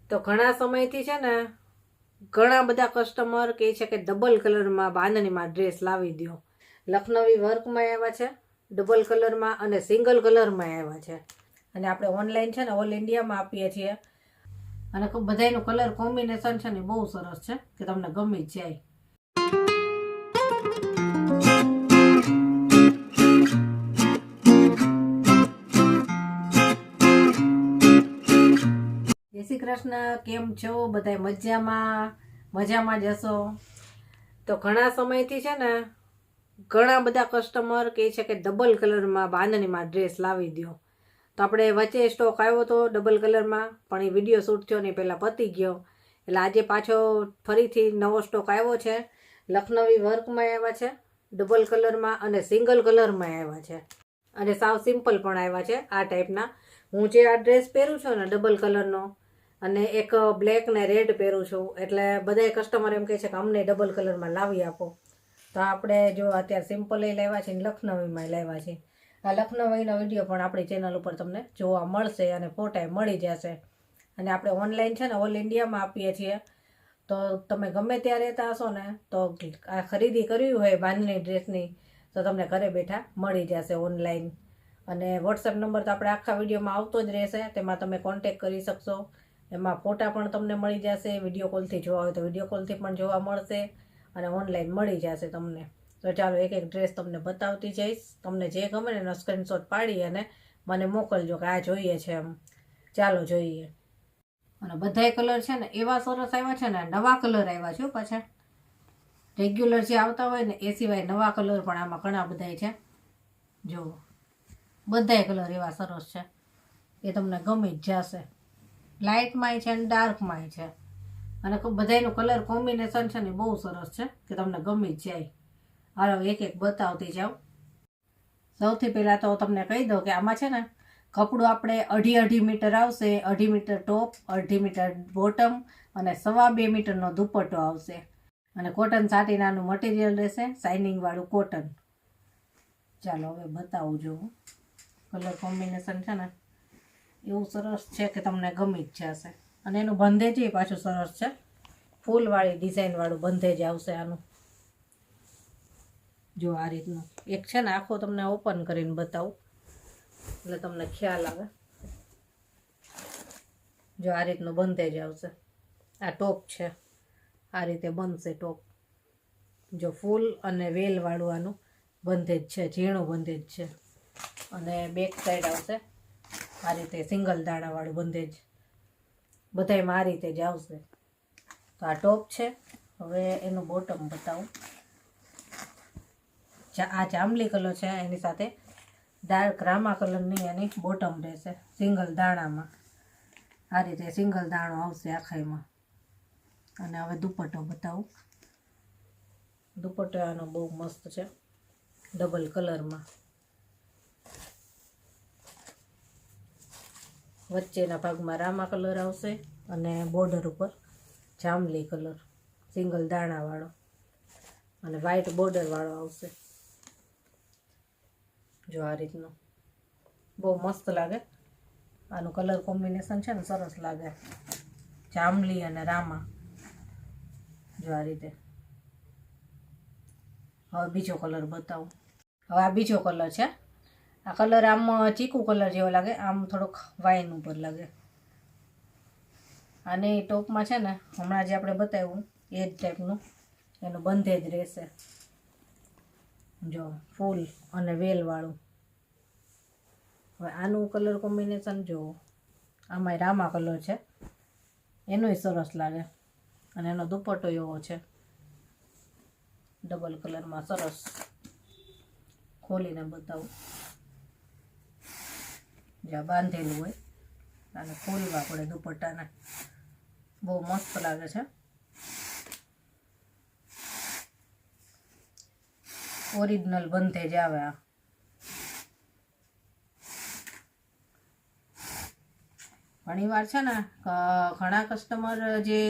તો ઘણા સમયથી છે ને ઘણા બધા કસ્ટમર કહે છે કે ડબલ કલરમાં બાંધણીમાં ડ્રેસ લાવી દો. લખનવી વર્કમાં આવ્યા છે, ડબલ કલરમાં અને સિંગલ કલરમાં આવ્યા છે. અને આપણે ઓનલાઈન છે ને ઓલ ઇન્ડિયામાં આપીએ છીએ. અને બધાયનું કલર કોમ્બિનેશન છે ને બહુ સરસ છે કે તમને ગમી જ જાય. જય શ્રી કૃષ્ણ, કેમ છો બધાય? મજામાં જશો. તો ઘણા સમયથી છે ને ઘણા બધા કસ્ટમર કહે છે કે ડબલ કલરમાં બાંધણીમાં ડ્રેસ લાવી દો. તો આપણે વચ્ચે સ્ટોક આવ્યો હતો ડબલ કલરમાં, પણ એ વિડીયો શૂટ થયો ને પહેલાં પતી ગયો. એટલે આજે પાછો ફરીથી નવો સ્ટોક આવ્યો છે. લખનવી વર્કમાં આવ્યા છે, ડબલ કલરમાં અને સિંગલ કલરમાં આવ્યા છે. અને સાવ સિમ્પલ પણ આવ્યા છે આ ટાઈપના. હું જે આ ડ્રેસ પહેરું છું ને ડબલ કલરનો, અને એક બ્લેક ને રેડ પહેરું છું, એટલે બધા કસ્ટમર એમ કહે છે કે અમને ડબલ કલરમાં લાવી આપો. તો આપણે જો અત્યારે સિમ્પલ લાવ્યા છે ને લખનવીમાં લાવ્યા છે. આ લખનવીનો વિડીયો પણ આપણી ચેનલ ઉપર તમને જોવા મળશે અને ફોટા મળી જશે. અને આપણે ઓનલાઈન છે ને ઓલ ઇન્ડિયામાં આપીએ છીએ. તો તમે ગમે ત્યાં રહેતા હશો ને તો આ ખરીદી કરવી હોય બાંધણી ડ્રેસની તો તમને ઘરે બેઠા મળી જશે ઓનલાઈન. અને વોટ્સએપ નંબર તો આપણે આખા વિડીયોમાં આવતો જ રહેશે, તેમાં તમે કોન્ટેક કરી શકશો. એમાં ફોટા પણ તમને મળી જશે. વિડીયો કોલથી જોવા હોય તો વિડીયો કોલથી પણ જોવા મળશે અને ઓનલાઈન મળી જશે તમને. તો ચાલો એક એક ડ્રેસ તમને બતાવતી જઈશ. તમને જે ગમે ને એનો સ્ક્રીનશોટ પાડી અને મને મોકલજો કે આ જોઈએ છે એમ. ચાલો જોઈએ. અને બધાય કલર છે ને એવા સરસ આવ્યા છે ને, નવા કલર આવ્યા છે પાછા. રેગ્યુલર જે આવતા હોય ને એ સિવાય નવા કલર પણ આમાં ઘણા બધાય છે. જો બધાય કલર એવા સરસ છે એ તમને ગમી જ જશે. લાઇટમાંય છે અને ડાર્કમાંય છે. અને બધાયનું કલર કોમ્બિનેશન છે ને બહુ સરસ છે કે તમને ગમી જ જાય. હાલો એક એક બતાવતી જાઉં. સૌથી પહેલાં તો તમને કહી દઉં કે આમાં છે ને કપડું આપણે 2.5 મીટર આવશે. 2.5 મીટર ટોપ, 2.5 મીટર બોટમ અને 2.25 મીટરનો દુપટ્ટો આવશે. અને કોટન સાટીનાનું મટીરિયલ રહેશે, શાઇનિંગવાળું કોટન. ચાલો હવે બતાવું જોઉં. કલર કોમ્બિનેશન છે ને એવું સરસ છે કે તમને ગમી જ જશે. અને એનું બંધેજ પાછું સરસ છે, ફૂલવાળી ડિઝાઇનવાળું બંધેજ આવશે આનું. જો આ રીતનું એક છે ને આખો તમને ઓપન કરીને બતાવું એટલે તમને ખ્યાલ આવે. જો આ રીતનું બંધેજ આવશે. આ ટોપ છે, આ રીતે બનશે ટોપ. જો ફૂલ અને વેલવાળું આનું બંધેજ છે, ઝીણું બંધેજ છે. અને બેક સાઈડ આવશે આ રીતે સિંગલ દાણાવાળું બંધેજ. બધાયમાં આ રીતે જ આવશે. તો આ ટોપ છે. હવે એનું બોટમ બતાવું. આ જાંબલી કલર છે, એની સાથે ડાર્ક રામા કલરની એની બોટમ રહેશે સિંગલ દાણામાં. આ રીતે સિંગલ દાણો આવશે આખાઈમાં. અને હવે દુપટ્ટો બતાવું. દુપટ્ટો આનો બહુ મસ્ત છે, ડબલ કલરમાં. વચ્ચેના ભાગમાં રામા કલર આવશે અને બોર્ડર ઉપર જાંબલી કલર સિંગલ દાણાવાળો અને વ્હાઈટ બોર્ડરવાળો આવશે. જો આ રીતનું બહુ મસ્ત લાગે. આનું કલર કોમ્બિનેશન છે ને સરસ લાગે, જાંબલી અને રામા. જો આ રીતે. હવે બીજો કલર બતાવું. હવે આ બીજો કલર છે. આ કલર આમ ચીકુ કલર જેવો લાગે, આમ થોડોક વાઇન ઉપર લાગે. અને ટોપમાં છે ને હમણાં જે આપણે બતાવ્યું એ જ ટાઈપનું એનું બંધેજ રહેશે. જો ફૂલ અને વેલવાળું. હવે આનું કલર કોમ્બિનેશન જુઓ. આમાંય રામા કલર છે, એનોય સરસ લાગે. અને એનો દુપટ્ટો એવો છે ડબલ કલરમાં સરસ. ખોલીને બતાવું. જ્યાં બાંધેલું હોય અને ખોલવા પડે દુપટ્ટાને. બહુ મસ્ત લાગે છે. ઓરિજિનલ બંધેજ આવે આ. ઘણીવાર છે ને ઘણા કસ્ટમર જે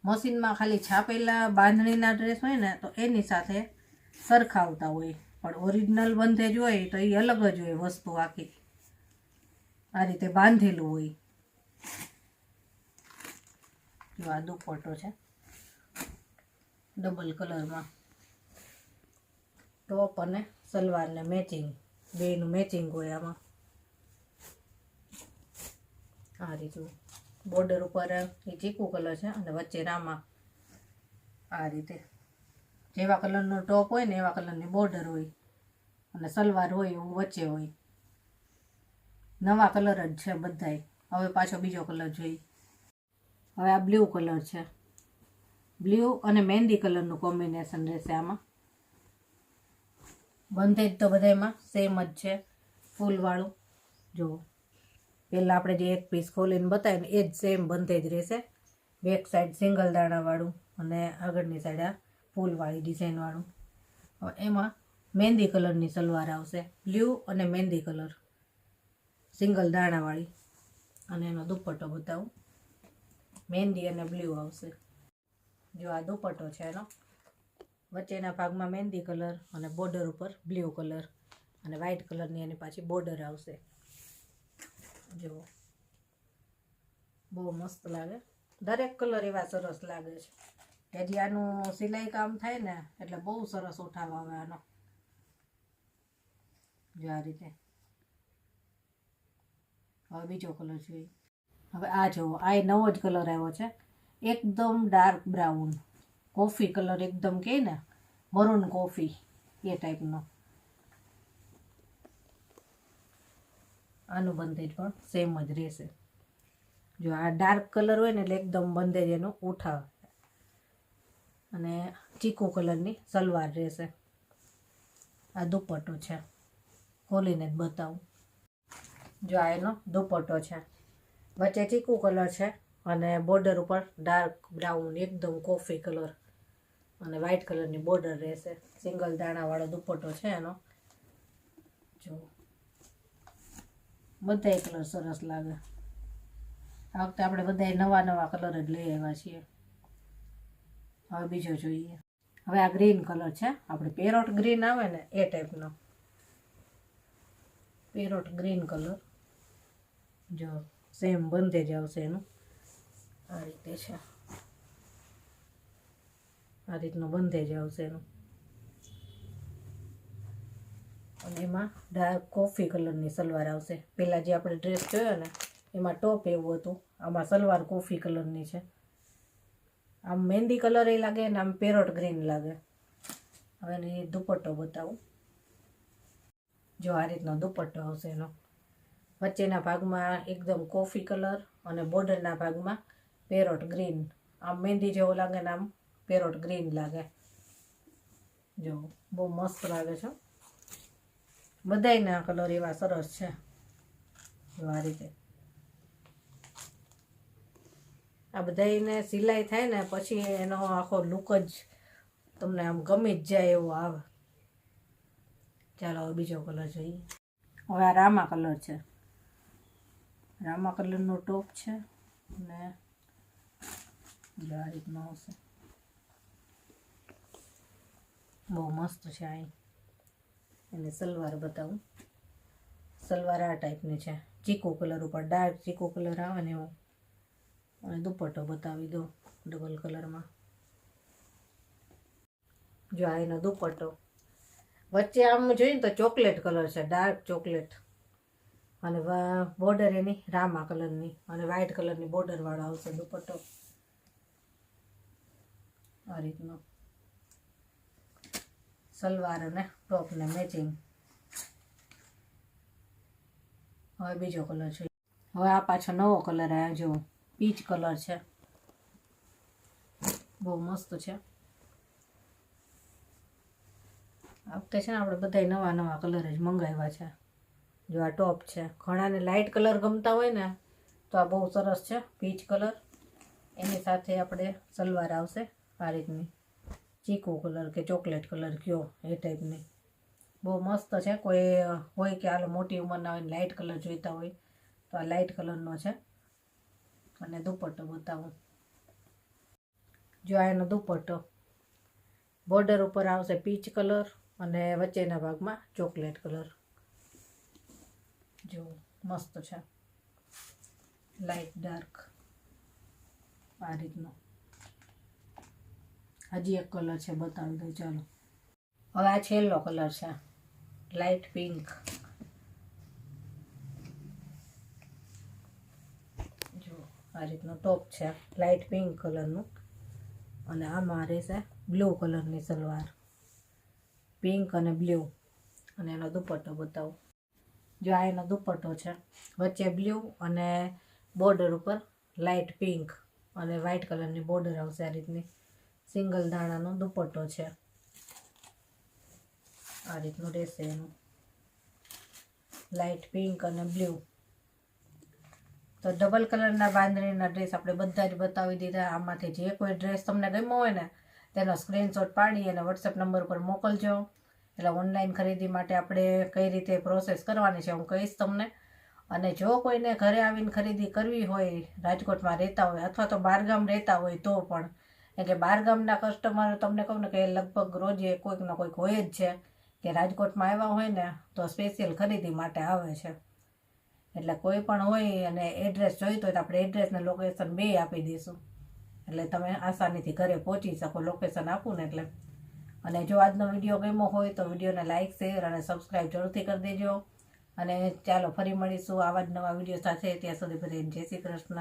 મશીનમાં ખાલી છાપેલા બાંધણીના ડ્રેસ હોય ને તો એની સાથે સરખાવતા હોય, પણ ઓરિજિનલ બંધેજ હોય તો એ અલગ જ હોય વસ્તુ આખી. આ રીતે બાંધેલું હોય. જો આ દુપટ્ટો છે ડબલ કલરમાં, ટોપ અને સલવારને મેચિંગ, બેયનું મેચિંગ હોય આમાં. આ રીતનું બોર્ડર ઉપર એ ચીકુ કલર છે અને વચ્ચે રામા. આ રીતે જેવા કલરનો ટોપ હોય ને એવા કલરની બોર્ડર હોય અને સલવાર હોય એવું વચ્ચે હોય. નવા કલર જ છે બધાય. હવે પાછો બીજો કલર જોઈ. હવે આ બ્લુ કલર છે. બ્લુ અને મહેંદી કલરનું કોમ્બિનેશન રહેશે આમાં. બંધેજ તો બધામાં સેમ જ છે, ફૂલવાળું. જુઓ, પહેલાં આપણે જે એક પીસ ખોલીને બતાવ્યું ને એ જ સેમ બંધેજ રહેશે. બેક સાઈડ સિંગલ દાણાવાળું અને આગળની સાઈડ આ ફૂલવાળી ડિઝાઇનવાળું. હવે એમાં મહેંદી કલરની સલવાર આવશે, બ્લુ અને મહેંદી કલર, સિંગલ દાણાવાળી. અને એનો દુપટ્ટો બતાવું, મહેંદી અને બ્લુ આવશે. જો આ દુપટ્ટો છે એનો, વચ્ચેના ભાગમાં મહેંદી કલર અને બોર્ડર ઉપર બ્લુ કલર અને વ્હાઇટ કલરની એની પાછી બોર્ડર આવશે. જુઓ, બહુ મસ્ત લાગે. દરેક કલર એવા સરસ લાગે છે. હજી આનું સિલાઈ કામ થાય ને એટલે બહુ સરસ ઉઠાવ આવે આનો. જો આ રીતે. હવે બીજો કલર જોઈએ. હવે આ જુઓ, આ નવો જ કલર આવ્યો છે, એકદમ ડાર્ક બ્રાઉન, કોફી કલર એકદમ કહે ને, મરૂન કોફી એ ટાઈપનો. આનું બંધેજ પણ સેમ જ રહેશે. જો આ ડાર્ક કલર હોય ને એટલે એકદમ બંધેજ એનું ઉઠાવે. અને ચીકુ કલરની સલવાર રહેશે. આ દુપટ્ટો છે, ખોલીને જ બતાવું. જો આ એનો દુપટ્ટો છે, વચ્ચે ચીકુ કલર છે અને બોર્ડર ઉપર ડાર્ક બ્રાઉન એકદમ કોફી કલર અને વ્હાઇટ કલરની બોર્ડર રહેશે. સિંગલ દાણાવાળો દુપટ્ટો છે એનો. જો બધાય કલર સરસ લાગે. આ વખતે આપણે બધાય નવા નવા કલર જ લઈ આવ્યા છીએ. હવે બીજો જોઈએ. હવે આ ગ્રીન કલર છે, આપણે પેરોટ ગ્રીન આવે ને એ ટાઈપનો પેરોટ ગ્રીન કલર. જો સેમ બંધેજ આવશે એનું. આ રીતે છે, આ રીતનું બંધેજ આવશે એનું. અને એમાં ડાર્ક કોફી કલરની સલવાર આવશે. પહેલાં જે આપણે ડ્રેસ જોયો ને એમાં ટોપ એવું હતું, આમાં સલવાર કોફી કલરની છે. આમ મહેંદી કલર એ લાગે ને આમ પેરોટ ગ્રીન લાગે. હવે એની દુપટ્ટો બતાવું. જો આ રીતનો દુપટ્ટો આવશે એનો. વચ્ચેના ભાગમાં એકદમ કોફી કલર અને બોર્ડરના ભાગમાં પેરોટ ગ્રીન. આમ મહેંદી જેવો લાગે ને આમ પેરોટ ગ્રીન લાગે. જો બહુ મસ્ત લાગે છે. બધાયના કલર એવા સરસ છે. જો આ રીતે. આ બધાયને સિલાઈ થાય ને પછી એનો આખો લુક જ તમને આમ ગમી જ જાય એવો આવે. ચાલો હવે બીજો કલર જોઈએ. હવે આ રામા કલર છે. રામા કલરનો ટોપ છે અને આ રીતનો આવશે. બહુ મસ્ત છે. અહીં એને સલવાર બતાવું. સલવાર આ ટાઈપની છે, ચીકુ કલર ઉપર ડાર્ક ચીકુ કલર આવે ને એવું. અને દુપટ્ટો બતાવી દો ડબલ કલરમાં. જો આ એનો દુપટ્ટો. વચ્ચે આમ જોઈએ ને તો ચોકલેટ કલર છે, ડાર્ક ચોકલેટ. અને બોર્ડર એની રામા કલરની અને વ્હાઇટ કલરની બોર્ડરવાળો આવશે દુપટ્ટો. આ રીતનો સલવાર અને ટોપને મેચિંગ. હવે બીજો કલર છે. હવે આ પાછો નવો કલર આવ્યો. જો પીચ કલર છે, બહુ મસ્ત છે. આ વખતે છે ને આપણે બધા નવા નવા કલર જ મંગાવ્યા છે. જો આ ટોપ છે. ઘણાને લાઇટ કલર ગમતા હોય ને તો આ બહુ સરસ છે, પીચ કલર. એની સાથે આપણે સલવાર આવશે આ રીતની, ચીકુ કલર કે ચોકલેટ કલર કયો એ ટાઈપની. બહુ મસ્ત છે. કોઈ હોય કે હાલો મોટી ઉંમરના હોય લાઇટ કલર જોઈતા હોય તો આ લાઇટ કલરનો છે. અને દુપટ્ટો બતાવું. જો આ એનો દુપટ્ટો. બોર્ડર ઉપર આવશે પીચ કલર અને વચ્ચેના ભાગમાં ચોકલેટ કલર. જો મસ્ત છે, લાઇટ ડાર્ક. આ રીતનો. હજી એક કલર છે, બતાવી દઉં ચાલો. હવે આ છેલ્લો કલર છે, લાઇટ પિંક. જો આ રીતનો ટોપ છે લાઇટ પિંક કલરનું, અને આમાં રહેશે બ્લુ કલરની સલવાર, પિંક અને બ્લુ. અને એનો દુપટ્ટો બતાવો. જો આ એનો દુપટ્ટો છે, વચ્ચે બ્લુ અને બોર્ડર ઉપર લાઇટ પિંક અને વ્હાઇટ કલરની બોર્ડર આવશે. આ રીતની સિંગલ દાણાનો દુપટ્ટો છે. આ રીતનું રહેશે એનું, લાઇટ પિંક અને બ્લુ. તો ડબલ કલરના બાંધણીના ડ્રેસ આપણે બધા જ બતાવી દીધા. આમાંથી જે કોઈ ડ્રેસ તમને ગમ્યો હોય ને તેનો સ્ક્રીનશોટ પાડી અને વોટ્સએપ નંબર પર મોકલજો. એટલે ઓનલાઈન ખરીદી માટે આપણે કઈ રીતે પ્રોસેસ કરવાની છે હું કહીશ તમને. અને જો કોઈને ઘરે આવીને ખરીદી કરવી હોય, રાજકોટમાં રહેતા હોય અથવા તો બહારગામ રહેતા હોય તો પણ, એટલે બહારગામના કસ્ટમર તમને કહું ને કે લગભગ રોજે કોઈકનો કોઈક હોય જ છે કે રાજકોટમાં આવ્યા હોય ને તો સ્પેશિયલ ખરીદી માટે આવે છે. એટલે કોઈ પણ હોય અને એડ્રેસ જોઈતો હોય તો આપણે એડ્રેસ ને લોકેશન બે આપી દઈશું, એટલે તમે આસાનીથી ઘરે પહોંચી શકો. લોકેશન આપું ને એટલે. અને જો આજનો વિડીયો ગમ્યો હોય તો વિડીયોને લાઇક, શેર અને સબસ્ક્રાઈબ જરૂરથી કરી દેજો. અને ચાલો ફરી મળીશું આવા જ નવા વિડીયો સાથે. ત્યાં સુધી બધાને જય શ્રી કૃષ્ણ.